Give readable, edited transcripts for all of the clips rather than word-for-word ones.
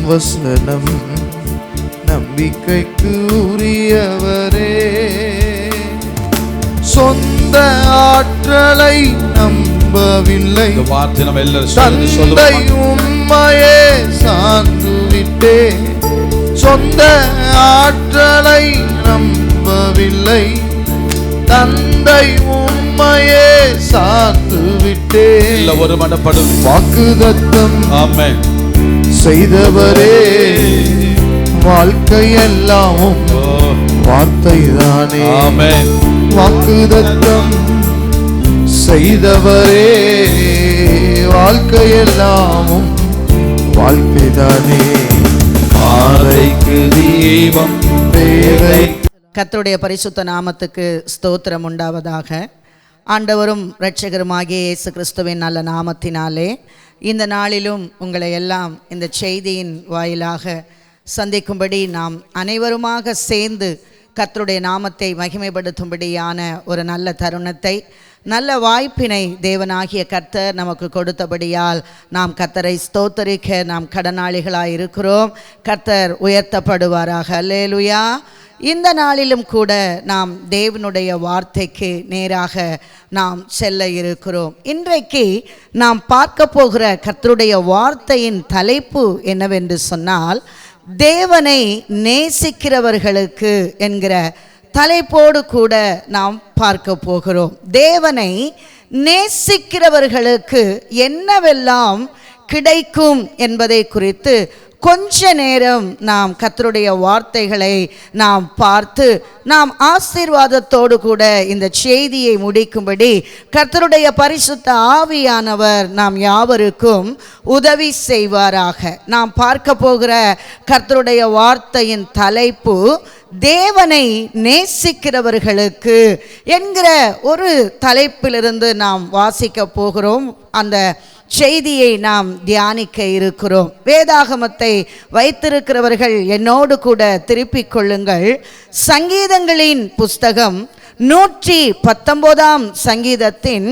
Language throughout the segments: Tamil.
வசனம் நம்பிக்கைக்கு உரியவரே. சொந்த ஆற்றலை நம்பவில்லை, தந்தை உம்மையே சார்ந்து விட்டே. சொந்த ஆற்றலை நம்பவில்லை, தந்தை உம்மையே சார்ந்து விட்டே. ஒரு மனப்படும் வாக்குதத்தம் செய்தவரே, வாழ்க்கையெல்லாம் வார்த்தைதானே. வாக்குதத்தம் செய்தவரே, வாழ்க்கையெல்லாம் வாழ்க்கைதானே. பாறைக்கு தீபம் தேவை. கர்த்தருடைய பரிசுத்த நாமத்துக்கு ஸ்தோத்திரம் உண்டாவதாக. ஆண்டவரும் இரட்சகருமாகிய இயேசு கிறிஸ்துவின் நல்ல நாமத்தினாலே இந்த நாளிலும் உங்களை எல்லாம் இந்த செய்தியின் வாயிலாக சந்திக்கும்படி நாம் அனைவருமாக சேர்ந்து கர்த்தருடைய நாமத்தை மகிமைப்படுத்தும்படியான ஒரு நல்ல தருணத்தை, நல்ல வாய்ப்பினை தேவனாகிய கர்த்தர் நமக்கு கொடுத்தபடியால் நாம் கர்த்தரை ஸ்தோத்தரிக்க நாம் கடனாளிகளாய் இருக்கிறோம். கர்த்தர் உயர்த்தப்படுவாராக. அல்லேலூயா. இந்த நாளிலும் கூட நாம் தேவனுடைய வார்த்தைக்கு நேராக நாம் செல்ல இருக்கிறோம். இன்றைக்கு நாம் பார்க்க போகிற கர்த்தருடைய வார்த்தையின் தலைப்பு என்னவென்று சொன்னால், தேவனை நேசிக்கிறவர்களுக்கு என்கிற தலைப்போடு கூட நாம் பார்க்க போகிறோம். தேவனை நேசிக்கிறவர்களுக்கு என்னவெல்லாம் கிடைக்கும் என்பதை குறித்து கொஞ்ச நேரம் நாம் கர்த்தருடைய வார்த்தைகளை நாம் பார்த்து நாம் ஆசீர்வாதத்தோடு கூட இந்த செய்தியை முடிக்கும்படி கர்த்தருடைய பரிசுத்த ஆவியானவர் நாம் யாவருக்கும் உதவி செய்வாராக. நாம் பார்க்க போகிற கர்த்தருடைய வார்த்தையின் தலைப்பு தேவனை நேசிக்கிறவர்களுக்கு என்கிற ஒரு தலைப்பிலிருந்து நாம் வாசிக்க போகிறோம். அந்த செய்தியை நாம் தியானிக்க இருக்கிறோம். வேதாகமத்தை வைத்திருக்கிறவர்கள் என்னோடு கூட திருப்பிக் கொள்ளுங்கள். சங்கீதங்களின் புஸ்தகம் 119 சங்கீதத்தின்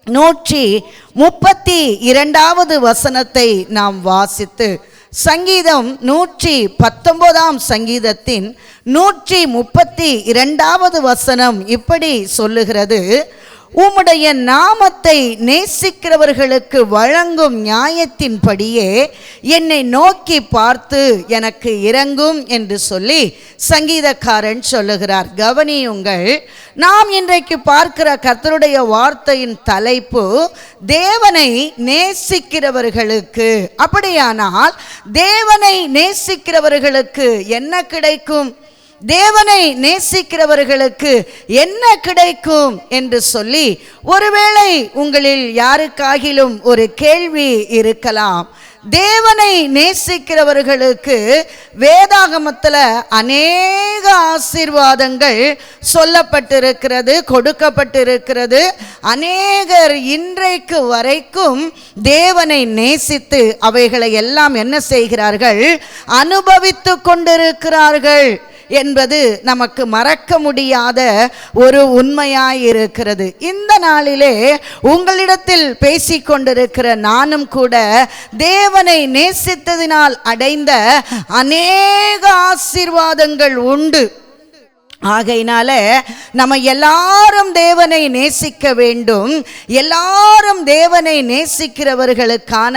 132 வசனத்தை நாம் வாசித்து, சங்கீதம் 119 சங்கீதத்தின் 132 வசனம் இப்படி சொல்லுகிறது: உம்முடைய நாமத்தை நேசிக்கிறவர்களுக்கு வழங்கும் நியாயத்தின்படியே என்னை நோக்கி பார்த்து எனக்கு இரங்கும் என்று சொல்லி சங்கீதக்காரன் சொல்லுகிறார். கவனியுங்கள், நாம் இன்றைக்கு பார்க்கிற கர்த்தருடைய வார்த்தையின் தலைப்பு தேவனை நேசிக்கிறவர்களுக்கு. அப்படியானால் தேவனை நேசிக்கிறவர்களுக்கு என்ன கிடைக்கும், தேவனை நேசிக்கிறவர்களுக்கு என்ன கிடைக்கும் என்று சொல்லி ஒருவேளை உங்களில் யாருக்காகிலும் ஒரு கேள்வி இருக்கலாம். தேவனை நேசிக்கிறவர்களுக்கு வேதாகமத்தில் அநேக ஆசீர்வாதங்கள் சொல்லப்பட்டிருக்கிறது, கொடுக்கப்பட்டிருக்கிறது. அநேகர் இன்றைக்கு வரைக்கும் தேவனை நேசித்து அவைகளை எல்லாம் என்ன செய்கிறார்கள், அனுபவித்து கொண்டிருக்கிறார்கள் என்பது நமக்கு மறக்க முடியாத ஒரு உண்மையாயிருக்கிறது. இந்த நாளிலே உங்களிடத்தில் பேசிக்கொண்டிருக்கிற நானும் கூட தேவனை நேசித்ததினால் அடைந்த அநேக ஆசீர்வாதங்கள் உண்டு. ஆகையினால நம்ம எல்லாரும் தேவனை நேசிக்க வேண்டும். எல்லாரும் தேவனை நேசிக்கிறவர்களுக்கான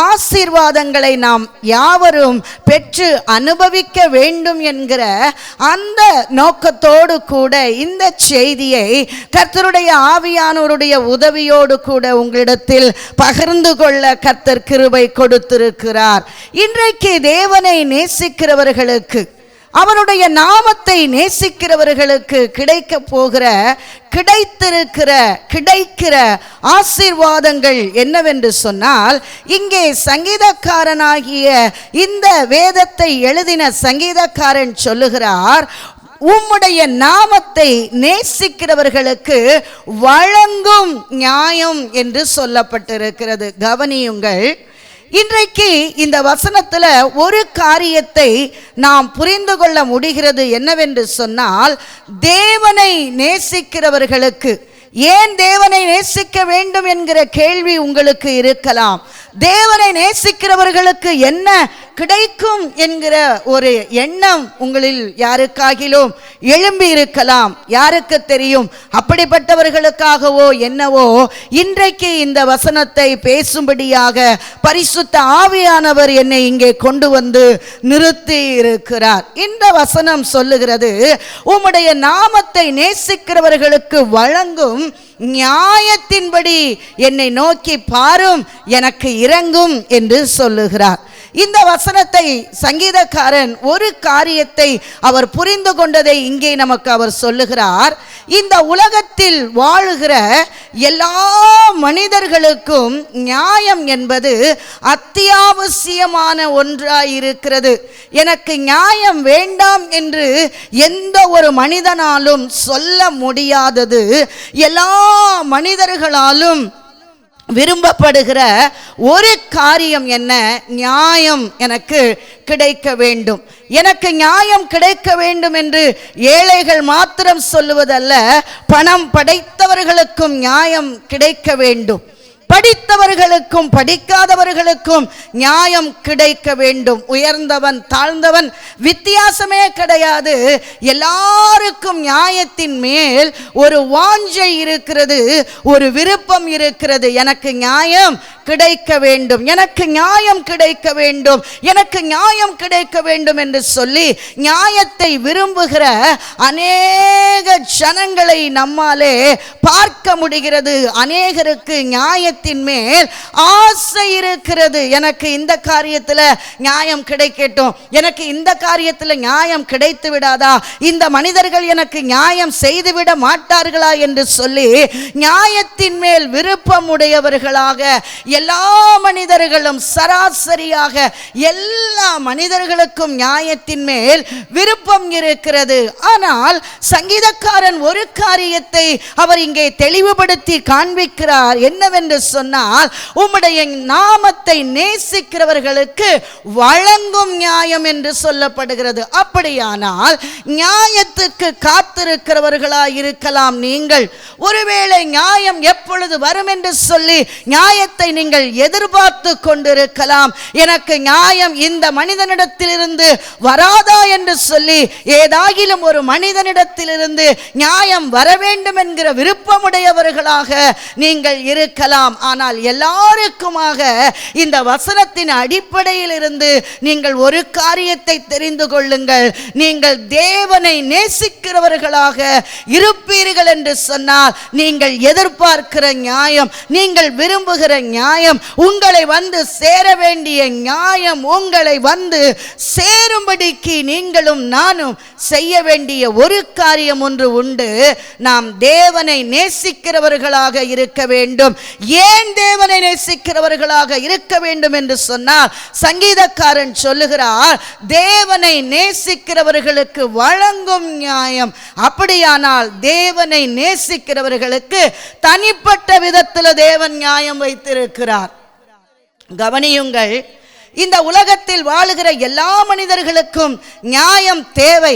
ஆசீர்வாதங்களை நாம் யாவரும் பெற்று அனுபவிக்க வேண்டும் என்கிற அந்த நோக்கத்தோடு கூட இந்த செய்தியை கர்த்தருடைய ஆவியானவருடைய உதவியோடு கூட உங்களிடத்தில் பகிர்ந்து கொள்ள கர்த்தர் கிருபை கொடுத்திருக்கிறார். இன்றைக்கு தேவனை நேசிக்கிறவர்களுக்கு, அவருடைய நாமத்தை நேசிக்கிறவர்களுக்கு கிடைக்கிற ஆசீர்வாதங்கள் என்னவென்று சொன்னால், இங்கே சங்கீதக்காரனாகிய இந்த வேதத்தை எழுதின சங்கீதக்காரன் சொல்லுகிறார், உம்முடைய நாமத்தை நேசிக்கிறவர்களுக்கு வழங்கும் நியாயம் என்று சொல்லப்பட்டிருக்கிறது. கவனியுங்கள், இன்றைக்கு இந்த வசனத்துல ஒரு காரியத்தை நாம் புரிந்து கொள்ள முடிகிறது. என்னவென்று சொன்னால், தேவனை நேசிக்கிறவர்களுக்கு ஏன் தேவனை நேசிக்க வேண்டும் என்கிற கேள்வி உங்களுக்கு இருக்கலாம். தேவனை நேசிக்கிறவர்களுக்கு என்ன கிடைக்கும் என்கிற ஒரு எண்ணம் உங்களில் யாருக்காகிலும் எழும்பி இருக்கலாம். யாருக்கு தெரியும்? அப்படிப்பட்டவர்களுக்காகவோ என்னவோ இன்றைக்கு இந்த வசனத்தை பேசும்படியாக பரிசுத்த ஆவியானவர் என்னை இங்கே கொண்டு வந்து நிறுத்தி இருக்கிறார். இந்த வசனம் சொல்லுகிறது, உம்முடைய நாமத்தை நேசிக்கிறவர்களுக்கு வழங்கும் நியாயத்தின்படி என்னை நோக்கி பாரும், எனக்கு இரங்கும் என்று சொல்லுகிறார். இந்த வசனத்தை சங்கீதக்காரன் ஒரு காரியத்தை அவர் புரிந்து கொண்டதை இங்கே நமக்கு அவர் சொல்லுகிறார். இந்த உலகத்தில் வாழுகிற எல்லா மனிதர்களுக்கும் நியாயம் என்பது அத்தியாவசியமான ஒன்றாயிருக்கிறது. எனக்கு நியாயம் வேண்டாம் என்று எந்த ஒரு மனிதனாலும் சொல்ல முடியாதது. எல்லா மனிதர்களாலும் விரும்பப்படுகிற ஒரு காரியம் என்ன? நியாயம் எனக்கு கிடைக்க வேண்டும். எனக்கு நியாயம் கிடைக்க வேண்டும் என்று ஏழைகள் மாத்திரம் சொல்லுவதல்ல, பணம் படைத்தவர்களுக்கும் நியாயம் கிடைக்க வேண்டும். படித்தவர்களுக்கும் படிக்காதவர்களுக்கும் நியாயம் கிடைக்க வேண்டும். உயர்ந்தவன் தாழ்ந்தவன் வித்தியாசமே கிடையாது. எல்லாருக்கும் நியாயத்தின் மேல் ஒரு வாஞ்சை இருக்கிறது, ஒரு விருப்பம் இருக்கிறது. எனக்கு நியாயம் கிடைக்க வேண்டும், எனக்கு நியாயம் கிடைக்க வேண்டும், எனக்கு நியாயம் கிடைக்க வேண்டும் என்று சொல்லி நியாயத்தை விரும்புகிற அநேக ஜனங்களை நம்மாலே பார்க்க முடிகிறது. அநேகருக்கு நியாயத்தின் மேல் ஆசை இருக்கிறது. எனக்கு இந்த காரியத்தில் நியாயம் கிடைக்கட்டும், எனக்கு இந்த காரியத்தில் நியாயம் கிடைத்து விடாதா, இந்த மனிதர்கள் எனக்கு நியாயம் செய்துவிட மாட்டார்களா என்று சொல்லி நியாயத்தின் மேல் விருப்பம் உடையவர்களாக எல்லா மனிதர்களும், சராசரியாக எல்லா மனிதர்களுக்கும் நியாயத்தின் மேல் விருப்பம் இருக்கிறது. ஆனால் சங்கீதக்காரன் ஒரு காரியத்தை அவர் இங்கே தெளிவுபடுத்தி காண்பிக்கிறார். என்னவென்று சொன்னால், உம்முடைய நாமத்தை நேசிக்கிறவர்களுக்கு வழங்கும் நியாயம் என்று சொல்லப்படுகிறது. அப்படியானால் நியாயத்துக்கு காத்திருக்கிறவர்களாய் இருக்கலாம் நீங்கள். ஒருவேளை நியாயம் எப்பொழுது வரும் என்று சொல்லி நியாயத்தை நீங்கள் எதிர்பார்த்து கொண்டிருக்கலாம். எனக்கு நியாயம் இந்த மனிதனிடத்திலிருந்து வராதா என்று சொல்லி ஏதாகிலும் ஒரு மனிதனிடத்திலிருந்து நியாயம் வர வேண்டும் என்கிற விருப்பமுடையவர்களாக நீங்கள் இருக்கலாம். ஆனால் எல்லாருக்குமாக இந்த வசனத்தின் அடிப்படையில் இருந்து நீங்கள் ஒரு காரியத்தை தெரிந்து கொள்ளுங்கள். நீங்கள் தேவனை நேசிக்கிறவர்களாக இருப்பீர்கள் என்று சொன்னால், நீங்கள் எதிர்பார்க்கிற நியாயம், நீங்கள் விரும்புகிற நியாயம், உங்களை வந்து சேர வேண்டிய நியாயம் உங்களை வந்து சேரும்படிக்கு நீங்களும் நானும் செய்ய வேண்டிய ஒரு காரியம் ஒன்று உண்டு. நாம் தேவனை நேசிக்கிறவர்களாக இருக்க வேண்டும். ஏன் தேவனை நேசிக்கிறவர்களாக இருக்க வேண்டும் என்று சொன்னால், சங்கீதக்காரன் சொல்லுகிறார், தேவனை நேசிக்கிறவர்களுக்கு வழங்கும் நியாயம். அப்படியானால் தேவனை நேசிக்கிறவர்களுக்கு தனிப்பட்ட விதத்தில் தேவன் நியாயம் வைத்திருக்கிறார். கவனியுங்கள், இந்த உலகத்தில் வாழுகிற எல்லா மனிதர்களுக்கும் நியாயம் தேவை.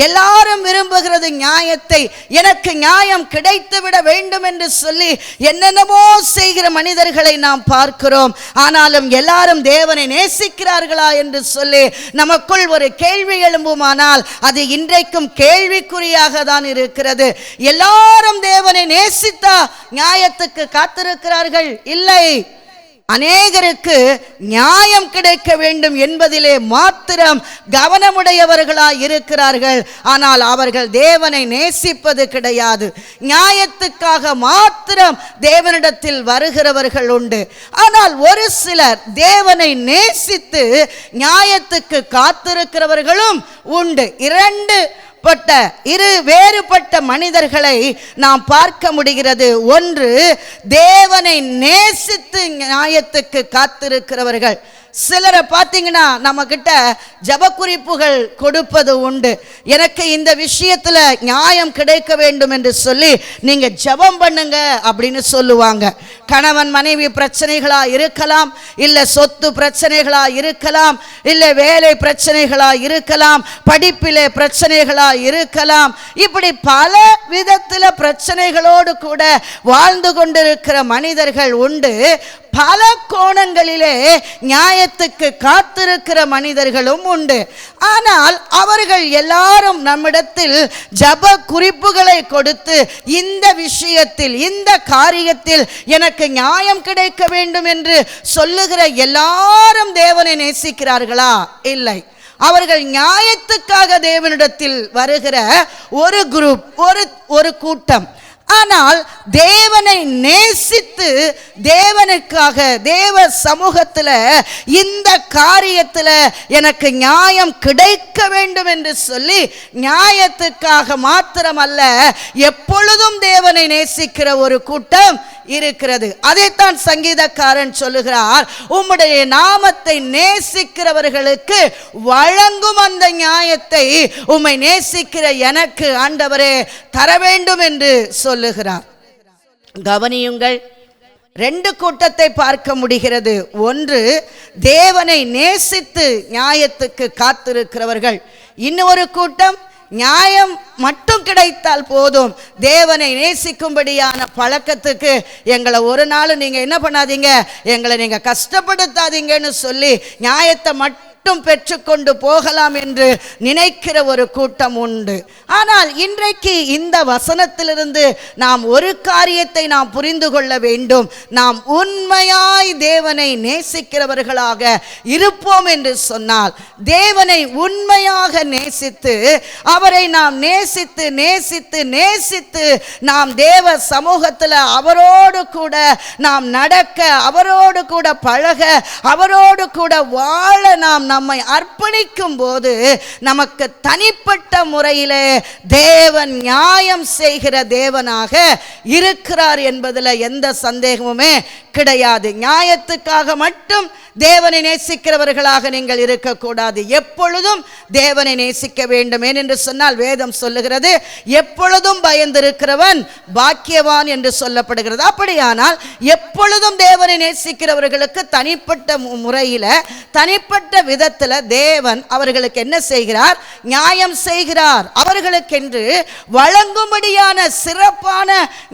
எல்லாரும் விரும்புகிறது நியாயத்தை. எனக்கு நியாயம் கிடைத்துவிட வேண்டும் என்று சொல்லி என்னென்னமோ செய்கிற மனிதர்களை நாம் பார்க்கிறோம். ஆனாலும் எல்லாரும் தேவனை நேசிக்கிறார்களா என்று சொல்லி நமக்குள் ஒரு கேள்வி எழும்புமானால் அது இன்றைக்கும் கேள்விக்குறியாக தான் இருக்கிறது. எல்லாரும் தேவனை நேசித்தா நியாயத்துக்கு காத்திருக்கிறார்கள்? இல்லை. அநேகருக்கு நியாயம் கிடைக்க வேண்டும் என்பதிலே மாத்திரம் கவனமுடையவர்களாய் இருக்கிறார்கள். ஆனால் அவர்கள் தேவனை நேசிப்பது கிடையாது. நியாயத்துக்காக மாத்திரம் தேவனிடத்தில் வருகிறவர்கள் உண்டு. ஆனால் ஒரு சிலர் தேவனை நேசித்து நியாயத்துக்கு காத்திருக்கிறவர்களும் உண்டு. இரு வேறுபட்ட மனிதர்களை நாம் பார்க்க முடிகிறது. ஒன்று, தேவனை நேசித்து நியாயத்துக்கு காத்திருக்கிறவர்கள். சிலரை பார்த்தீங்கன்னா நம்ம கிட்ட ஜப குறிப்புகள் கொடுப்பது உண்டு. எனக்கு இந்த விஷயத்துல நியாயம் கிடைக்க வேண்டும் என்று சொல்லி நீங்க ஜபம் பண்ணுங்க அப்படின்னு சொல்லுவாங்க. கணவன் மனைவி பிரச்சனைகளா இருக்கலாம், இல்ல சொத்து பிரச்சனைகளா இருக்கலாம், இல்ல வேலை பிரச்சனைகளா இருக்கலாம், படிப்பிலே பிரச்சனைகளா இருக்கலாம். இப்படி பல விதத்துல பிரச்சனைகளோடு கூட வாழ்ந்து கொண்டிருக்கிற மனிதர்கள் உண்டு. பல கோணங்களிலே நியாயத்துக்கு காத்திருக்கிற மனிதர்களும் உண்டு. ஆனால் அவர்கள் எல்லாரும் நம்மிடத்தில் ஜப குறிப்புகளை கொடுத்து இந்த விஷயத்தில் இந்த காரியத்தில் எனக்கு நியாயம் கிடைக்க வேண்டும் என்று சொல்லுகிற எல்லாரும் தேவனை நேசிக்கிறார்களா? இல்லை. அவர்கள் நியாயத்துக்காக தேவனிடத்தில் வருகிற ஒரு குரூப், ஒரு கூட்டம். ஆனால் தேவனை நேசித்து தேவனுக்காக தேவ சமூகத்தில் இந்த காரியத்தில் எனக்கு நியாயம் கிடைக்க வேண்டும் என்று சொல்லி நியாயத்துக்காக மாத்திரமல்ல எப்பொழுதும் தேவனை நேசிக்கிற ஒரு கூட்டம் இருக்கிறது. அதைத்தான் சங்கீதக்காரன் சொல்லுகிறார், உம்முடைய நாமத்தை நேசிக்கிறவர்களுக்கு வழங்கும் அந்த நியாயத்தை உம்மை நேசிக்கிற எனக்கு ஆண்டவரே தர வேண்டும் என்று சொல்லுகிறார். கவனியுங்கள், ரெண்டு கூட்டத்தை பார்க்க முடிகிறது. ஒன்று, தேவனை நேசித்து நியாயத்துக்கு காத்திருக்கிறவர்கள். இன்னொரு கூட்டம், நியாயம் மட்டும் கிடைத்தால் போதும், தேவனை நேசிக்கும்படியான பழக்கத்துக்கு எங்களை ஒரு நாள் நீங்க என்ன பண்ணாதீங்க, எங்களை நீங்க கஷ்டப்படுத்தாதீங்கன்னு சொல்லி நியாயத்தை மட்டும் பெற்றுக்கொண்டு போகலாம் என்று நினைக்கிற ஒரு கூட்டம் உண்டு. ஆனால் இன்றைக்கு இந்த வசனத்திலிருந்து நாம் ஒரு காரியத்தை நாம் புரிந்து கொள்ள வேண்டும். நாம் உண்மையாய் தேவனை நேசிக்கிறவர்களாக இருப்போம் என்று சொன்னால், தேவனை உண்மையாக நேசித்து அவரை நாம் நேசித்து நேசித்து நேசித்து நாம் தேவ சமூகத்தில் அவரோடு கூட நாம் நடக்க, அவரோடு கூட பழக, அவரோடு கூட வாழ நாம் நம்மை அர்ப்பணிக்கும் போது நமக்கு தனிப்பட்ட முறையிலே தேவன் நியாயம் செய்கிற தேவனாக இருக்கிறார் என்பதில் எந்த சந்தேகமுமே கிடையாது. நியாயத்துக்காக மட்டும் தேவனை நேசிக்கிறவர்களாக நீங்கள் இருக்கக்கூடாது. எப்பொழுதும் தேவனை நேசிக்க வேண்டும். ஏனென்று சொன்னால் வேதம் சொல்லுகிறது, எப்பொழுதும் பயந்திருக்கிறவன் பாக்கியவான் என்று சொல்லப்படுகிறது. அப்படியானால் எப்பொழுதும் தேவனை நேசிக்கிறவர்களுக்கு தனிப்பட்ட முறையில் தனிப்பட்ட விதத்தில் தேவன் அவர்களுக்கு என்ன செய்கிறார்? நியாயம் செய்கிறார். அவர்களுக்கென்று வழங்கும்படியான சிறப்பான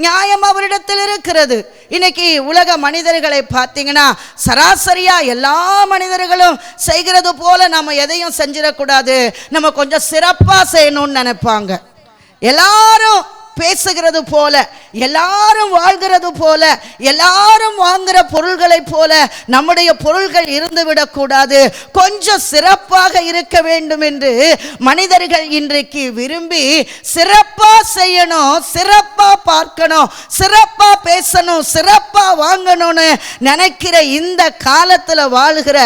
நியாயம் அவரிடத்தில் இருக்கிறது. இன்னைக்கு உலக மனிதர்களை பார்த்தீங்கன்னா சராசரியா எல்லா மனிதர்களும் செய்கிறது போல நம்ம எதையும் செஞ்சிடக்கூடாது, நம்ம கொஞ்சம் சிறப்பா செய்யணும்னு நினைப்பாங்க. எல்லாரும் பேசுகிறது போல, எல்லாரும் வாழ்கிறது போல, எல்லாரும் வாங்குற பொருள்களை போல நம்முடைய பொருள்கள் இருந்துவிடக் கூடாது, கொஞ்சம் சிறப்பாக இருக்க வேண்டும் என்று மனிதர்கள் இன்றைக்கு விரும்பி சிறப்பா செய்யணும், சிறப்பா பார்க்கணும், சிறப்பா பேசணும், சிறப்பா வாங்கணும்னு நினைக்கிற இந்த காலத்தில் வாழுகிற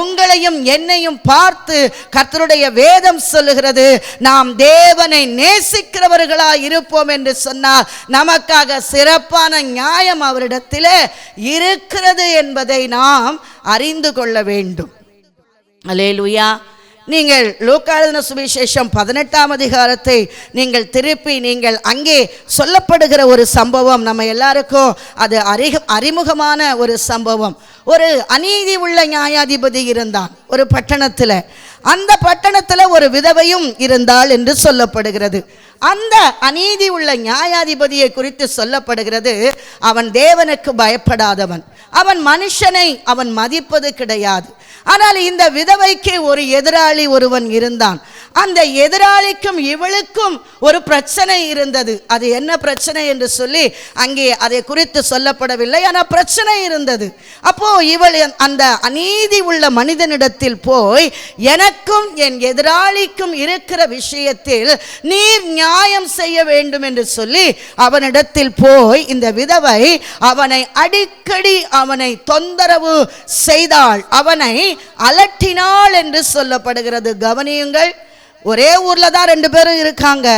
உங்களையும் என்னையும் பார்த்து கர்த்தருடைய வேதம் சொல்லுகிறது, நாம் தேவனை நேசிக்கிறவர்களா இருப்போம் என்று சொன்னால் நமக்காக சிறப்பான நியாயம் அவரிடத்திலே இருக்கிறது என்பதை நாம் அறிந்து கொள்ள வேண்டும். அல்லேலூயா. நீங்கள் லூக்கா எழுதின சுவிசேஷம் 18ஆம் அதிகாரத்தை நீங்கள் திருப்பி நீங்கள் அங்கே சொல்லப்படுகிற ஒரு சம்பவம் நம்ம எல்லாருக்கும் அது அறிமுகமான ஒரு சம்பவம். ஒரு அநீதி உள்ள நியாயாதிபதி இருந்தான் ஒரு பட்டணத்தில். அந்த பட்டணத்தில் ஒரு விதவையும் இருந்தாள் என்று சொல்லப்படுகிறது. அந்த அநீதி உள்ள நியாயாதிபதியை குறித்து சொல்லப்படுகிறது, அவன் தேவனுக்கு பயப்படாதவன், அவன் மனுஷனை அவன் மதிப்பது கிடையாது. ஆனால் இந்த விதவைக்கு ஒரு எதிராளி ஒருவன் இருந்தான். அந்த எதிராளிக்கும் இவளுக்கும் ஒரு பிரச்சனை இருந்தது. அது என்ன பிரச்சனை என்று சொல்லி அங்கே அதை குறித்து சொல்லப்படவில்லை, ஆனால் பிரச்சனை இருந்தது. அப்போ இவள் அந்த அநீதி உள்ள மனிதனிடத்தில் போய், எனக்கும் என் எதிராளிக்கும் இருக்கிற விஷயத்தில் நீர் நியாயம் செய்ய வேண்டும் என்று சொல்லி அவனிடத்தில் போய் இந்த விதவை அவனை அடிக்கடி அவனை தொந்தரவு செய்தாள், அவனை அலட்டினாள் என்று சொல்லப்படுகிறது. கவனியுங்கள், ஒரே ஊர்ல தான் ரெண்டு பேரும் இருக்காங்க.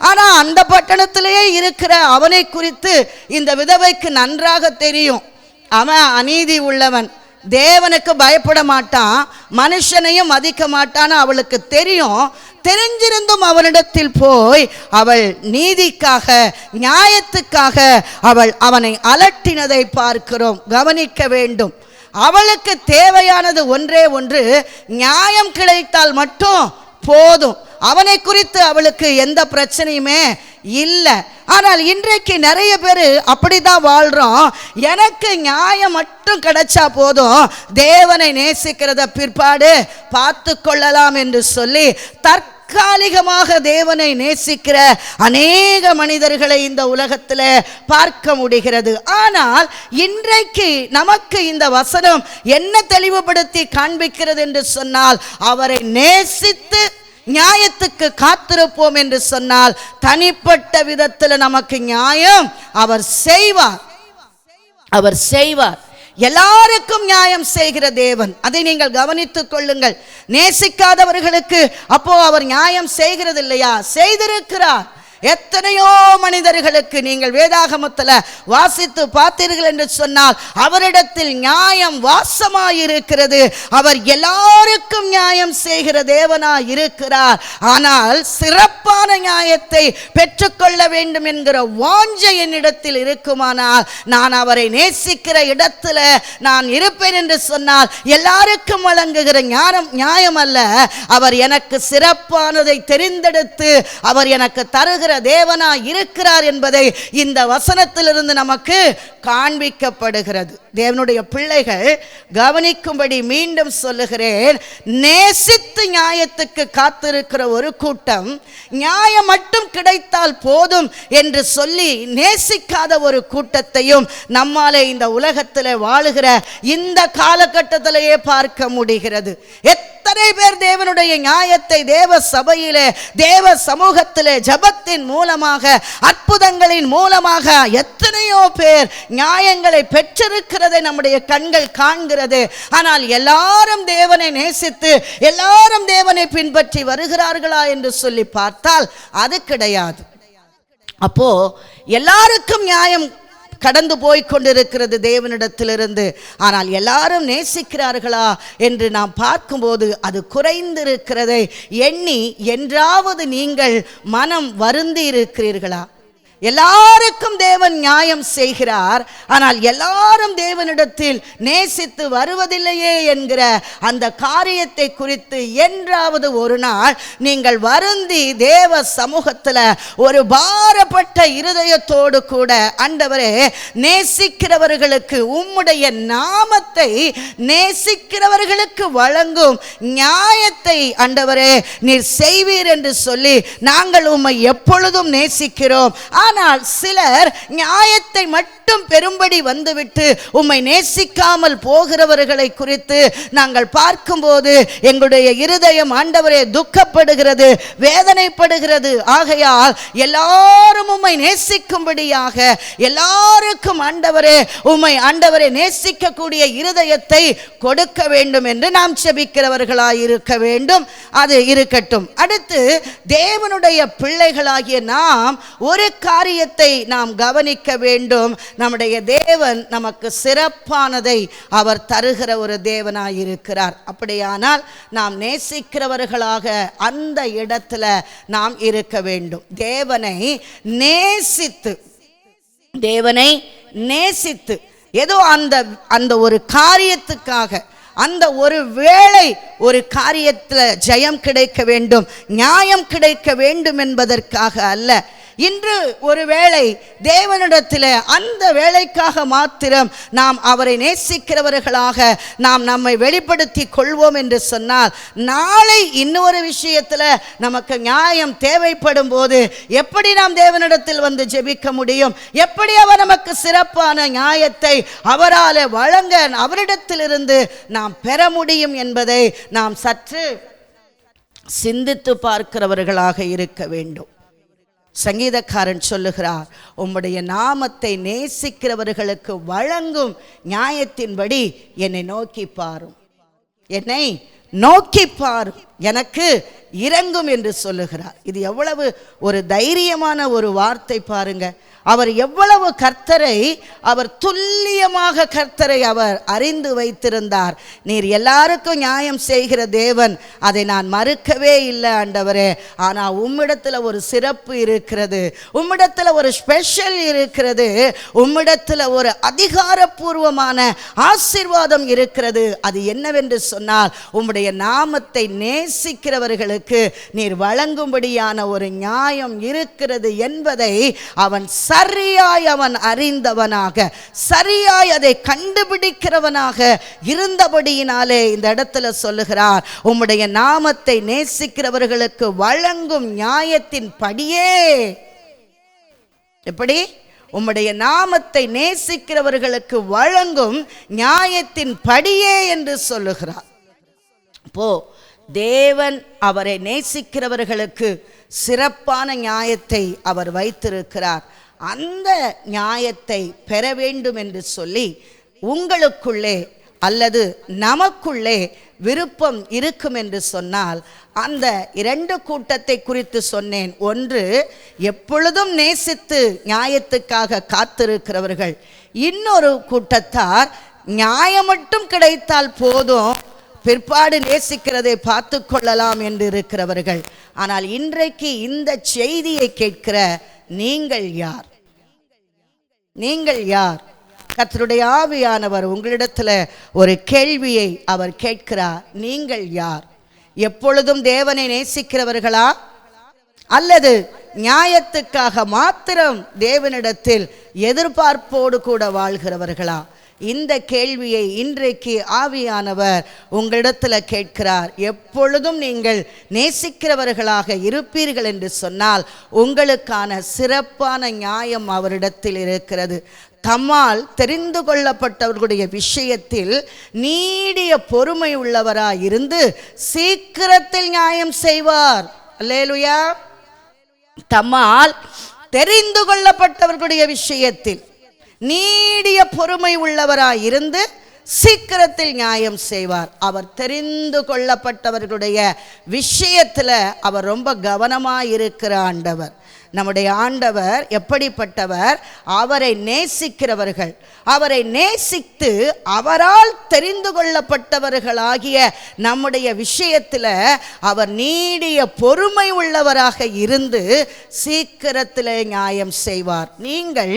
ஆனா அந்த பட்டணத்திலேயே இருக்கிற அவனை குறித்து இந்த விதவைக்கு நன்றாக தெரியும். அவன் அநீதி உள்ளவன், தேவனுக்கு பயப்பட மாட்டான், மனுஷனையும் மதிக்க மாட்டான்னு அவளுக்கு தெரியும். தெரிஞ்சிருந்தும் அவனிடத்தில் போய் அவள் நீதிக்காக, நியாயத்துக்காக அவள் அவனை அலட்டினதை பார்க்கிறோம். கவனிக்க வேண்டும். அவளுக்கு தேவையானது ஒன்றே ஒன்று, நியாயம் கிடைத்தால் மட்டும் போதும். அவனை குறித்து அவளுக்கு எந்த பிரச்சனையுமே இல்லை. ஆனால் இன்றைக்கு நிறைய பேர் அப்படிதான் வாழ்றோம். எனக்கு நியாயம் மட்டும் கிடைச்சா போதும், தேவனை நேசிக்கிறத பிற்பாடு பார்த்து கொள்ளலாம் என்று சொல்லி தற்காலிகமாக தேவனை நேசிக்கிற அநேக மனிதர்களை இந்த உலகத்தில் பார்க்க முடிகிறது. ஆனால் இன்றைக்கு நமக்கு இந்த வசனம் என்ன தெளிவுபடுத்தி காண்பிக்கிறது என்று சொன்னால், அவரை நேசித்து நியாயத்துக்கு காத்திருப்போம் என்று சொன்னால் தனிப்பட்ட விதத்தில் நமக்கு நியாயம் அவர் செய்வார். அவர் செய்வார். எல்லாருக்கும் நியாயம் செய்கிற தேவன். அதை நீங்கள் கவனித்துக் கொள்ளுங்கள். நேசிக்காதவர்களுக்கு அப்போ அவர் நியாயம் செய்கிறது இல்லையா? செய்திருக்கிறார். எத்தனையோ மனிதர்களுக்கு நீங்கள் வேதாகமத்தில் வாசித்து பார்த்தீர்கள் என்று சொன்னால் அவரிடத்தில் நியாயம் வாசமாயிருக்கிறது. அவர் எல்லாருக்கும் நியாயம் செய்கிற தேவனாய் இருக்கிறார். ஆனால் சிறப்பான நியாயத்தை பெற்றுக்கொள்ள வேண்டும் என்கிற வாஞ்சை என்னிடத்தில் இருக்குமானால், நான் அவரை நேசிக்கிற இடத்துல நான் இருப்பேன் என்று சொன்னால், எல்லாருக்கும் வழங்குகிற நியாயம் அல்ல, அவர் எனக்கு சிறப்பானதை தெரிந்தெடுத்து அவர் எனக்கு தருகிற தேவனா இருக்கிறார் என்பதை இந்த வசனத்திலிருந்து நமக்கு காண்பிக்கப்படுகிறது. தேவனுடைய பிள்ளைகள் கவனிக்கும்படி மீண்டும் சொல்லுகிறேன். நேசித்து நியாயத்துக்கு காத்திருக்கிற ஒரு கூட்டம், நியாயம் மட்டும் கிடைத்தால் போதும் என்று சொல்லி நேசிக்காத ஒரு கூட்டத்தையும் நம்மாலே இந்த உலகத்தில் வாழுகிற இந்த காலகட்டத்திலேயே பார்க்க முடிகிறது. எத்தனை பேர் தேவனுடைய நியாயத்தை தேவ சபையிலே, தேவ சமூகத்திலே, ஜபத்தின் மூலமாக, அற்புதங்களின் மூலமாக எத்தனையோ பேர் நியாயங்களை பெற்றிருக்கிறதை நம்முடைய கண்கள் காண்கிறது. ஆனால் எல்லாரும் தேவனை நேசித்து எல்லாரும் தேவனை பின்பற்றி வருகிறார்களா என்று சொல்லி பார்த்தால் அது கிடையாது. அப்போ எல்லாருக்கும் நியாயம் கடந்து போய் கொண்டிருக்கிறது தேவனிடத்திலிருந்து. ஆனால் எல்லாரும் நேசிக்கிறார்களா என்று நாம் பார்க்கும்போது அது குறைந்திருக்கிறதை எண்ணி என்றாவது நீங்கள் மனம் வருந்தி இருக்கிறீர்களா? எல்லாருக்கும் தேவன் நியாயம் செய்கிறார், ஆனால் எல்லாரும் தேவனிடத்தில் நேசித்து வருவதில்லையே என்கிற அந்த காரியத்தை குறித்து என்றாவது ஒரு நாள் நீங்கள் வருந்தி தேவ சமூகத்தில் ஒரு பாரப்பட்ட இருதயத்தோடு கூட, ஆண்டவரே, நேசிக்கிறவர்களுக்கு உம்முடைய நாமத்தை நேசிக்கிறவர்களுக்கு வழங்கும் நியாயத்தை ஆண்டவரே நீர் செய்வீர் என்று சொல்லி நாங்கள் உம்மை எப்பொழுதும் நேசிக்கிறோம். ஆனால் சிலர் நியாயத்தை மட்டும் பெரும்படி வந்துவிட்டு உம்மை நேசிக்காமல் போகிறவர்களை குறித்து நாங்கள் பார்க்கும்போது எங்களுடைய இருதயம் ஆண்டவரே துக்கப்படுகிறது, வேதனைப்படுகிறது. ஆகையால் எல்லாரும் உம்மை நேசிக்கும்படியாக, எல்லாருக்கும் ஆண்டவரே உம்மை ஆண்டவரே நேசிக்கக்கூடிய இருதயத்தை கொடுக்க வேண்டும் என்று நாம் செபிக்கிறவர்களாய் இருக்க வேண்டும். அது இருக்கட்டும். அடுத்து தேவனுடைய பிள்ளைகளாகிய நாம் ஒரு காரியத்தை நாம் கவனிக்க வேண்டும். நம்முடைய தேவன் நமக்கு சிறப்பானதை அவர் தருகிற ஒரு தேவனாய் இருக்கிறார். அப்படியானால் நாம் நேசிக்கிறவர்களாக அந்த இடத்துல நாம் இருக்க வேண்டும். தேவனை நேசித்து ஏதோ அந்த ஒரு காரியத்துக்காக, அந்த ஒரு வேளை ஒரு காரியத்தில் ஜெயம் கிடைக்க வேண்டும், நியாயம் கிடைக்க வேண்டும் என்பதற்காக அல்ல. இன்று ஒரு வேளை தேவனிடத்தில் அந்த வேளைக்காக மாத்திரம் நாம் அவரை நேசிக்கிறவர்களாக நாம் நம்மை வெளிப்படுத்தி கொள்வோம் என்று சொன்னால், நாளை இன்னொரு விஷயத்தில் நமக்கு நியாயம் தேவைப்படும் போது எப்படி நாம் தேவனிடத்தில் வந்து ஜெபிக்க முடியும்? எப்படி அவர் நமக்கு சிறப்பான நியாயத்தை அவரால் வழங்க அவரிடத்திலிருந்து நாம் பெற முடியும் என்பதை நாம் சற்று சிந்தித்து பார்க்கிறவர்களாக இருக்க வேண்டும். சங்கீதக்காரன் சொல்லுகிறார், உம்முடைய நாமத்தை நேசிக்கிறவர்களுக்கு வழங்கும் நியாயத்தின்படி என்னை நோக்கி பாரும், என்னை நோக்கி பாரும், எனக்கு இறங்கும் என்று சொல்லுகிறார். இது எவ்வளவு ஒரு தைரியமான ஒரு வார்த்தை பாருங்க. அவர் எவ்வளவு கர்த்தரை அவர் துல்லியமாக கர்த்தரை அவர் அறிந்து வைத்திருந்தார். நீர் எல்லாருக்கும் நியாயம் செய்கிற தேவன், அதை நான் மறுக்கவே இல்லை ஆண்டவரே. ஆனால் உம்மிடத்தில் ஒரு சிறப்பு இருக்கிறது, உம்மிடத்தில் ஒரு ஸ்பெஷல் இருக்கிறது, உம்மிடத்தில் ஒரு அதிகாரப்பூர்வமான ஆசீர்வாதம் இருக்கிறது. அது என்னவென்று சொன்னால், உம்முடைய நாமத்தை நேசிக்கிறவர்களுக்கு நீர் வழங்கும்படியான ஒரு நியாயம் இருக்கிறது என்பதை அவன் சரியாய் அவன் அறிந்தவனாக, சரியாய் அதை கண்டுபிடிக்கிறவனாக இருந்தபடியினாலே இந்த இடத்துல சொல்லுகிறார், உம்முடைய நாமத்தை நேசிக்கிறவர்களுக்கு வழங்கும் நியாயத்தின் படியே. எப்படி? உம்முடைய நாமத்தை நேசிக்கிறவர்களுக்கு வழங்கும் நியாயத்தின் படியே என்று சொல்லுகிறார். அப்போ தேவன் அவரை நேசிக்கிறவர்களுக்கு சிறப்பான நியாயத்தை அவர் வைத்திருக்கிறார். அந்த நியாயத்தை பெற வேண்டும் என்று சொல்லி உங்களுக்குள்ளே அல்லது நமக்குள்ளே விருப்பம் இருக்கும் என்று சொன்னால், அந்த இரண்டு கூட்டத்தை குறித்து சொன்னேன். ஒன்று, எப்பொழுதும் நேசித்து நியாயத்துக்காக காத்திருக்கிறவர்கள். இன்னொரு கூட்டத்தார் நியாயம் மட்டும் கிடைத்தால் போதும், பிற்பாடு நேசிக்கிறதை பார்த்து கொள்ளலாம் என்று இருக்கிறவர்கள். ஆனால் இன்றைக்கு இந்த செய்தியை கேட்கிற நீங்கள் யார்? நீங்கள் யார்? கர்த்தருடைய ஆவியானவர் உங்களிடத்தில் ஒரு கேள்வியை அவர் கேட்கிறார். நீங்கள் யார்? எப்பொழுதும் தேவனை நேசிக்கிறவர்களா, அல்லது நியாயத்துக்காக மாத்திரம் தேவனிடத்தில் எதிர்பார்ப்போடு கூட வாழ்கிறவர்களா? இந்த கேள்வியை இன்றைக்கு ஆவியானவர் உங்களிடத்தில் கேட்கிறார். எப்பொழுதும் நீங்கள் நேசிக்கிறவர்களாக இருப்பீர்கள் என்று சொன்னால் உங்களுக்கான சிறப்பான நியாயம் அவரிடத்தில் இருக்கிறது. தம்மால் தெரிந்து கொள்ளப்பட்டவர்களுடைய விஷயத்தில் நீடிய பொறுமை உள்ளவராய் இருந்து சீக்கிரத்தில் நியாயம் செய்வார். அல்லேலூயா. தம்மால் தெரிந்து கொள்ளப்பட்டவர்களுடைய விஷயத்தில் நீடிய பொறுமை உள்ளவராய் இருந்து சீக்கிரத்தில் நியாயம் செய்வார். அவர் தெரிந்து கொள்ளப்பட்டவர்களுடைய விஷயத்தில் அவர் ரொம்ப கவனமாக இருக்கிற ஆண்டவர். நம்முடைய ஆண்டவர் எப்படிப்பட்டவர்? அவரை நேசிக்கிறவர்கள், அவரை நேசித்து அவரால் தெரிந்து கொள்ளப்பட்டவர்களாகிய நம்முடைய விஷயத்தில் அவர் நீடிய பொறுமை உள்ளவராக இருந்து சீக்கிரத்தில் நியாயம் செய்வார். நீங்கள்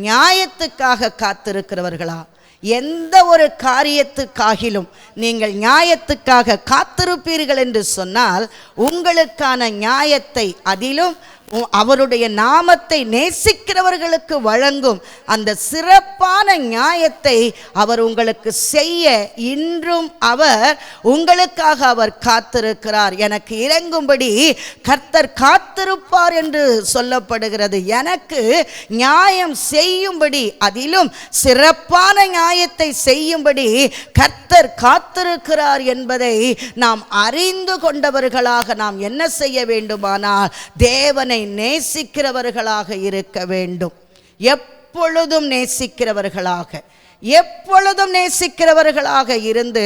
நியாயத்துக்காக காத்திருக்கிறவர்களா? எந்த ஒரு காரியத்துக்காகிலும் நீங்கள் நியாயத்துக்காக காத்திருப்பீர்கள் என்று சொன்னால் உங்களுக்கான நியாயத்தை, அதிலும் அவருடைய நாமத்தை நேசிக்கிறவர்களுக்கு வழங்கும் அந்த சிறப்பான நியாயத்தை அவர் உங்களுக்கு செய்ய இன்றும் அவர் உங்களுக்காக அவர் காத்திருக்கிறார். எனக்கு இறங்கும்படி கர்த்தர் காத்திருப்பார் என்று சொல்லப்படுகிறது. எனக்கு நியாயம் செய்யும்படி, அதிலும் சிறப்பான நியாயத்தை செய்யும்படி கர்த்தர் காத்திருக்கிறார் என்பதை நாம் அறிந்து கொண்டவர்களாக நாம் என்ன செய்ய வேண்டுமானால் தேவனை நேசிக்கிறவர்களாக இருக்க வேண்டும். எப்பொழுதும் நேசிக்கிறவர்களாக, எப்பொழுதும் நேசிக்கிறவர்களாக இருந்து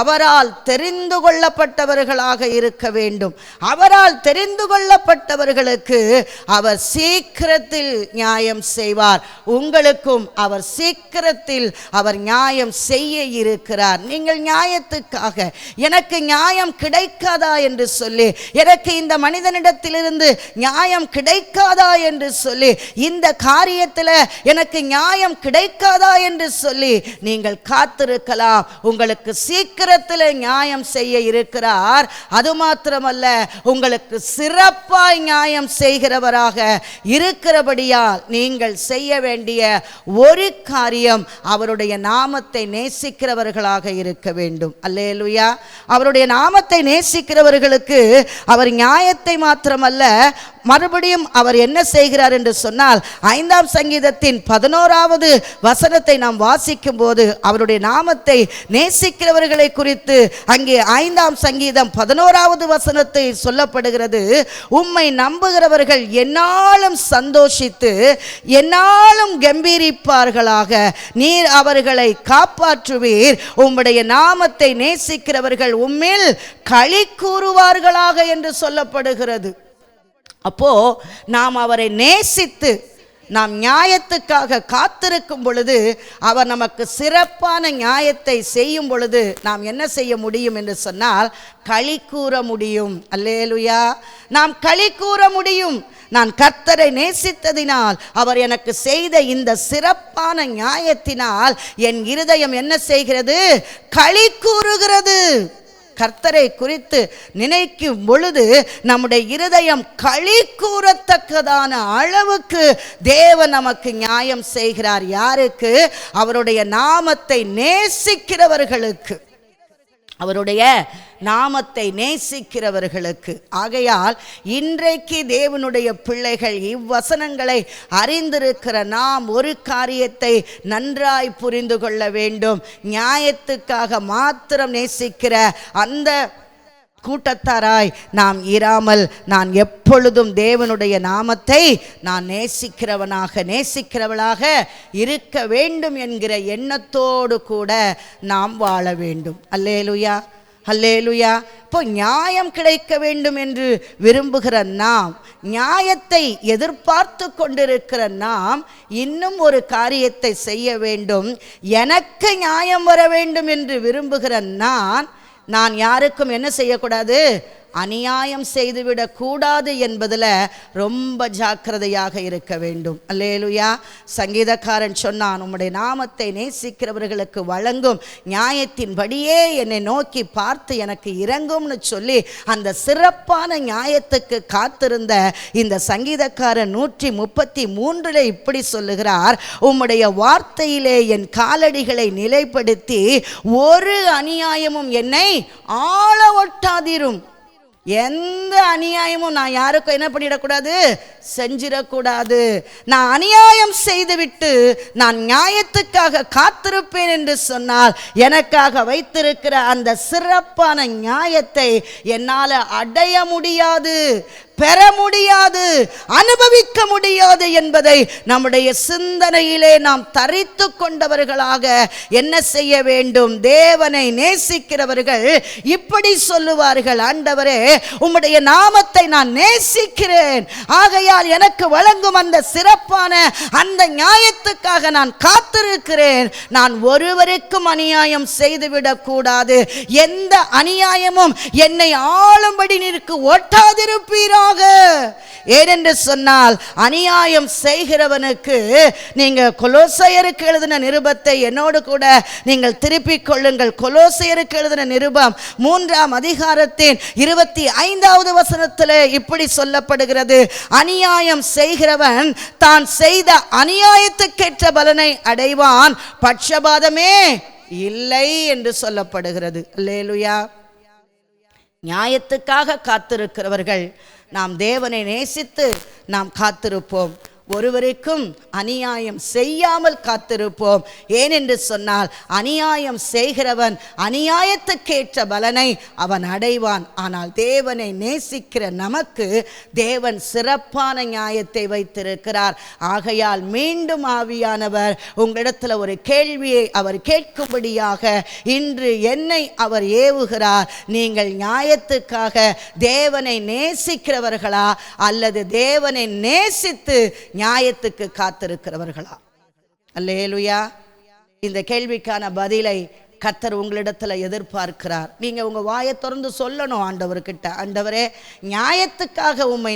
அவரால் தெரிந்து கொள்ளப்பட்டவர்களாக இருக்க வேண்டும். அவரால் தெரிந்து கொள்ளப்பட்டவர்களுக்கு அவர் சீக்கிரத்தில் நியாயம் செய்வார். உங்களுக்கும் அவர் சீக்கிரத்தில் அவர் நியாயம் செய்ய இருக்கிறார். நீங்கள் நியாயத்துக்காக எனக்கு நியாயம் கிடைக்காதா என்று சொல்லி, எனக்கு இந்த மனிதனிடத்திலிருந்து நியாயம் கிடைக்காதா என்று சொல்லி, இந்த காரியத்தில் எனக்கு நியாயம் கிடைக்காதா என்று சொல்லி நீங்கள் காத்திருக்கலாம். உங்களுக்கு சீக்கிரத்தில் நியாயம் செய்ய இருக்கிறார். அது மாத்திரமல்ல, உங்களுக்கு சிறப்பாய் நியாயம் செய்கிறவராக இருக்கிறபடியால் நீங்கள் செய்ய வேண்டிய ஒரு காரியம் அவருடைய நாமத்தை நேசிக்கிறவர்களாக இருக்க வேண்டும். அல்லேலூயா. அவருடைய நாமத்தை நேசிக்கிறவர்களுக்கு அவர் நியாயத்தை மாத்திரமல்ல, மறுபடியும் அவர் என்ன செய்கிறார் என்று சொன்னால், 5ஆம் சங்கீதத்தின் 11வது வசனத்தை நாம் வாசிக்கும் போது அவருடைய நாமத்தை நேசிக்கிறவர்களை குறித்து அங்கே 5ஆம் சங்கீதம் 11வது வசனத்தை சொல்லப்படுகிறது. உம்மை நம்புகிறவர்கள் என்னாலும் சந்தோஷித்து என்னாலும் கம்பீரிப்பார்களாக, நீர் அவர்களை காப்பாற்றுவீர். உம்முடைய நாமத்தை நேசிக்கிறவர்கள் உம்மில் களி கூறுவார்களாக என்று சொல்லப்படுகிறது. அப்போ நாம் அவரை நேசித்து நாம் நியாயத்துக்காக காத்திருக்கும் பொழுது அவர் நமக்கு சிறப்பான நியாயத்தை செய்யும் பொழுது நாம் என்ன செய்ய முடியும் என்று சொன்னால் களி கூற முடியும். அல்லேலூயா. நாம் களி கூற முடியும். நான் கர்த்தரை நேசித்ததினால் அவர் எனக்கு செய்த இந்த சிறப்பான நியாயத்தினால் என் இருதயம் என்ன செய்கிறது? களி கூறுகிறது. கர்த்தரை குறித்து நினைக்கும் பொழுது நம்முடைய இருதயம் களி கூறத்தக்கதான அளவுக்கு தேவன் நமக்கு நியாயம் செய்கிறார். யாருக்கு? அவருடைய நாமத்தை நேசிக்கிறவர்களுக்கு, அவருடைய நாமத்தை நேசிக்கிறவர்களுக்கு. ஆகையால் இன்றைக்கு தேவனுடைய பிள்ளைகள் இவ்வசனங்களை அறிந்திருக்கிற நாம் ஒரு காரியத்தை நன்றாய் புரிந்து கொள்ள வேண்டும். நியாயத்துக்காக மாத்திரம் நேசிக்கிற அந்த கூட்டத்தாராய் நாம் இராமல், நான் எப்பொழுதும் தேவனுடைய நாமத்தை நான் நேசிக்கிறவளாக இருக்க வேண்டும் என்கிற எண்ணத்தோடு கூட நாம் வாழ வேண்டும். அல்லேலூயா, அல்லேலூயா. இப்போ நியாயம் கிடைக்க வேண்டும் என்று விரும்புகிற நாம், நியாயத்தை எதிர்பார்த்து கொண்டிருக்கிற நாம் இன்னும் ஒரு காரியத்தை செய்ய வேண்டும். எனக்கு நியாயம் வர வேண்டும் என்று விரும்புகிற நான் யாருக்கும் என்ன செய்யக்கூடாது? அநியாயம் செய்துவிடக் கூடாது என்பதில் ரொம்ப ஜாக்கிரதையாக இருக்க வேண்டும். அல்லேலூயா. சங்கீதக்காரன் சொன்னான், உம்முடைய நாமத்தை நேசிக்கிறவர்களுக்கு வழங்கும் நியாயத்தின்படியே என்னை நோக்கி பார்த்து எனக்கு இரங்கும்னு சொல்லி அந்த சிறப்பான நியாயத்துக்கு காத்திருந்த இந்த சங்கீதக்காரன் 133 இப்படி சொல்லுகிறார், உம்முடைய வார்த்தையிலே என் காலடிகளை நிலைப்படுத்தி ஒரு அநியாயமும் என்னை ஆள ஒட்டாதிரும். எந்த அநியாயமும் நான் யாருக்கும் என்ன பண்ணிடக்கூடாது? செஞ்சிடக்கூடாது. நான் அநியாயம் செய்துவிட்டு நான் நியாயத்துக்காக காத்திருப்பேன் என்று சொன்னால் எனக்காக வைத்திருக்கிற அந்த சிறப்பான நியாயத்தை என்னால் அடைய முடியாது, பெற முடியாது, அனுபவிக்க முடியாது என்பதை நம்முடைய சிந்தனையிலே நாம் தரித்து கொண்டவர்களாக என்ன செய்ய வேண்டும்? தேவனை நேசிக்கிறவர்கள் இப்படி சொல்லுவார்கள், ஆண்டவரே உம்முடைய நாமத்தை நான் நேசிக்கிறேன், ஆகையால் எனக்கு வழங்கும் அந்த சிறப்பான அந்த நியாயத்துக்காக நான் காத்திருக்கிறேன். நான் ஒருவருக்கும் அநியாயம் செய்துவிடக் கூடாது. எந்த அநியாயமும் என்னை ஆளும்படி நீருக்கு ஒட்டாதிருப்பீரா. ஏனென்று சொன்னால் அநியாயம் செய்கிறவனுக்கு, நீங்க கொலோசையருக்கு எழுதின நிருபத்தை என்னோடு கூட நீங்கள் திருப்பிக் கொள்ளுங்கள். கொலோசையருக்கு எழுதின நிருபம் 3ஆம் அதிகாரத்தின் 25வது வசனத்தில் இப்படி சொல்லப்படுகிறது, அநியாயம் செய்கிறவன் தான் செய்த அநியாயத்துக்கேற்ற பலனை அடைவான், பட்சபாதமே இல்லை என்று சொல்லப்படுகிறது. அல்லேலூயா. நியாயத்துக்காக காத்திருக்கிறவர்கள் நாம் தேவனை நேசித்து நாம் காத்திருப்போம். ஒருவருக்கும் அநியாயம் செய்யாமல் காத்திருப்போம். ஏனென்று சொன்னால் அநியாயம் செய்கிறவன் அநியாயத்துக்கேற்ற பலனை அவன் அடைவான். ஆனால் தேவனை நேசிக்கிற நமக்கு தேவன் சிறப்பான நியாயத்தை வைத்திருக்கிறார். ஆகையால் மீண்டும் ஆவியானவர் உங்களிடத்தில் ஒரு கேள்வியை அவர் கேட்கும்படியாக இன்று என்னை அவர் ஏவுகிறார். நீங்கள் நியாயத்துக்காக தேவனை நேசிக்கிறவர்களா அல்லது தேவனை நேசித்து நியாயத்துக்கு காத்திருக்கிறவர்களா? அல்லேலூயா. இந்த கேள்விக்கான பதிலை கர்த்தர் உங்களிடத்தில் எதிர்பார்க்கிறார். நீங்கள் உங்கள் வாயை திறந்து சொல்லணும் ஆண்டவர்கிட்ட, ஆண்டவரே நியாயத்துக்காக உம்மை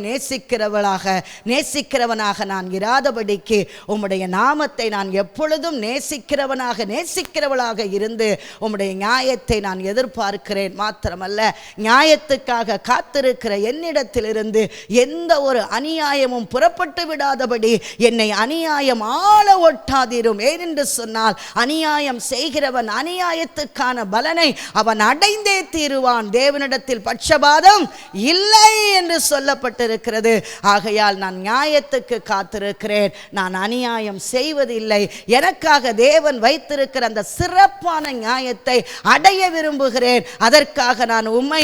நேசிக்கிறவனாக நான் இராதபடிக்கு உம்முடைய நாமத்தை நான் எப்பொழுதும் நேசிக்கிறவளாக இருந்து உம்முடைய நியாயத்தை நான் எதிர்பார்க்கிறேன். மாத்திரமல்ல, நியாயத்துக்காக காத்திருக்கிற என்னிடத்திலிருந்து எந்த ஒரு அநியாயமும் புறப்பட்டு விடாதபடி என்னை அநியாயம் ஆள ஒட்டாதிரும். ஏனென்று சொன்னால் அநியாயம் செய்கிறவன் அநியாயத்துக்கான பலனை அவன் அடைந்தே தீருவான். தேவனிடத்தில் பட்சபாதம் இல்லை என்று சொல்லப்பட்டிருக்கிறது. ஆகையால் நான் நியாயத்துக்கு காத்திருக்கிறேன், நான் அநியாயம் செய்வதில்லை. எனக்காக தேவன் வைத்திருக்கிற அந்த சிறப்பான நியாயத்தை அடைய விரும்புகிறேன். அதற்காக நான் உம்மை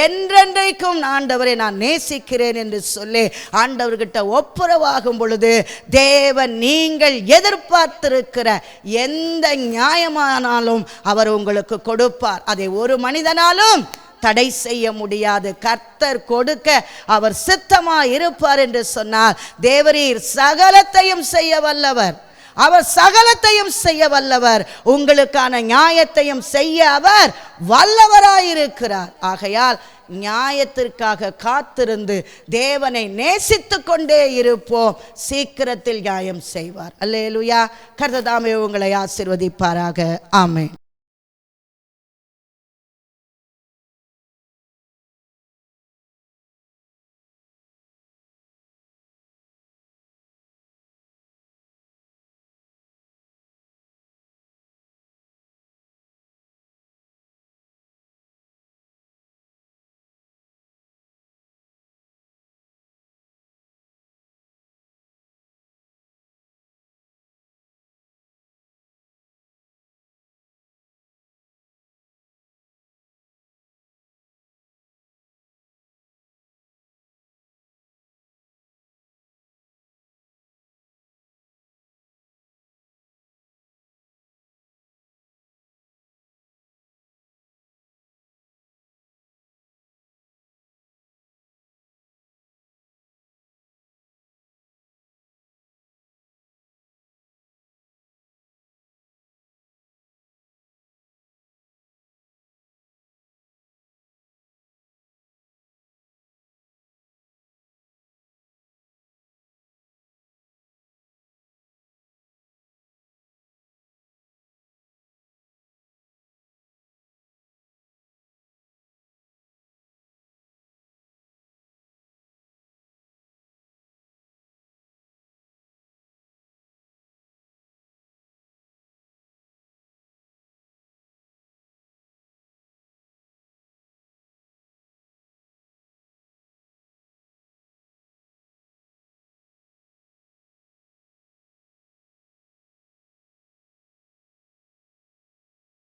என்றென்றைக்கும் ஆண்டவரை நான் நேசிக்கிறேன் என்று சொல்லி ஆண்டவர்கிட்ட ஒப்புரவாகும் பொழுது தேவன் நீங்கள் எதிர்பார்த்திருக்கிற எந்த நியாயமானாலும் அவர் உங்களுக்கு கொடுப்பார். அதை ஒரு மனிதனாலும் தடை செய்ய முடியாது. கர்த்தர் கொடுக்க அவர் சித்தமாய் இருப்பார் என்று சொன்னால், தேவரீர் சகலத்தையும் செய்ய வல்லவர், அவர் சகலத்தையும் செய்ய வல்லவர், உங்களுக்கான நியாயத்தையும் செய்ய அவர் வல்லவராயிருக்கிறார். ஆகையால் நியாயத்திற்காக காத்திருந்து தேவனை நேசித்து கொண்டே இருப்போம், சீக்கிரத்தில் நியாயம் செய்வார். அல்லேலூயா. கர்த்தர் தாமே உங்களை ஆசீர்வதிப்பாராக. ஆமென்.